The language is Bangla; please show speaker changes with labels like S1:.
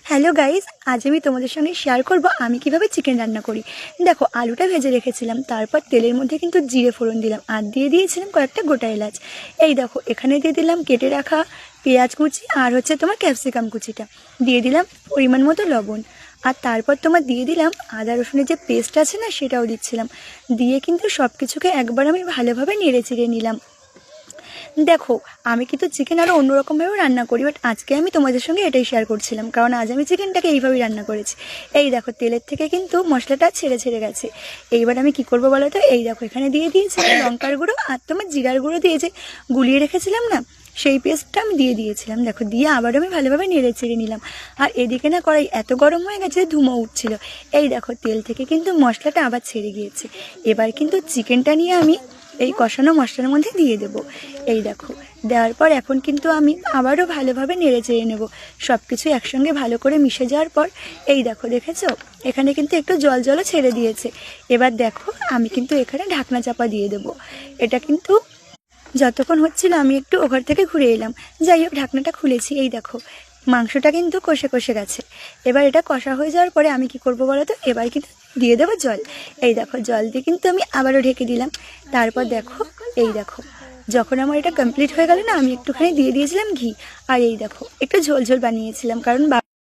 S1: হ্যালো গাইস, আজ আমি তোমাদের সঙ্গে শেয়ার করব আমি কিভাবে চিকেন রান্না করি। দেখো, আলুটা ভেজে রেখেছিলাম, তারপর তেলের মধ্যে কিন্তু জিরে ফোড়ন দিলাম আর দিয়ে দিয়েছিলাম কয়েকটা গোটা এলাচ। এই দেখো, এখানে দিয়ে দিলাম কেটে রাখা পেঁয়াজ কুচি আর তোমার ক্যাপসিকাম কুচিটা, দিয়ে দিলাম পরিমাণ মতো লবণ, আর তারপর তোমার দিয়ে দিলাম আদা রসুনের যে পেস্ট আছে না, সেটাও দিচ্ছিলাম। দিয়ে কিন্তু সব কিছুকে একবার আমি ভালোভাবে নেড়ে চেড়ে নিলাম। দেখো, আমি কিন্তু চিকেন আরও অন্যরকমভাবেও রান্না করি, বাট আজকে আমি তোমাদের সঙ্গে এটাই শেয়ার করছিলাম, কারণ আজ আমি চিকেনটাকে এইভাবেই রান্না করেছি। এই দেখো, তেলের থেকে কিন্তু মশলাটা ছেড়ে ছেড়ে গেছে। এইবার আমি কি করবো বলো তো, এই দেখো এখানে দিয়ে দিয়েছি লঙ্কার গুঁড়ো আর তোমার জিরার গুঁড়ো দিয়ে যে গুলিয়ে রেখেছিলাম না, সেই পেস্টটা আমি দিয়ে দিয়েছিলাম। দেখো, দিয়ে আবারও আমি ভালোভাবে নেড়ে চেড়ে নিলাম। আর এদিকে না কড়াই এত গরম হয়ে গেছে, ধুমো উঠছিল। এই দেখো, তেল থেকে কিন্তু মশলাটা আবার ছেড়ে গিয়েছে। এবার কিন্তু চিকেনটা নিয়ে আমি এই কষানো মশলার মধ্যে দিয়ে দেবো। এই দেখো, দেওয়ার পর এখন কিন্তু আমি আবারও ভালোভাবে নেড়ে চেড়ে নেব। সব কিছু একসঙ্গে ভালো করে মিশে যাওয়ার পর এই দেখো, দেখেছো এখানে কিন্তু একটু জল জলও ছেড়ে দিয়েছে। এবার দেখো, আমি কিন্তু এখানে ঢাকনা চাপা দিয়ে দেবো। এটা কিন্তু যতক্ষণ হচ্ছিল আমি একটু ওঘর থেকে ঘুরে এলাম। যাই হোক, ঢাকনাটা খুলেছি। এই দেখো, মাংসটা কিন্তু কষে কষে গেছে। এবার এটা কষা হয়ে যাওয়ার পরে আমি কি করব বলো তো, এবার কিন্তু দিয়ে দেবো জল। এই দেখো, জল দিয়ে কিন্তু আমি আবারও ঢেকে দিলাম। তারপর দেখো, এই দেখো, যখন আমার এটা কমপ্লিট হয়ে গেল না, আমি একটুখানি দিয়ে দিয়েছিলাম ঘি। আর এই দেখো, একটু ঝোল ঝোল বানিয়েছিলাম, কারণ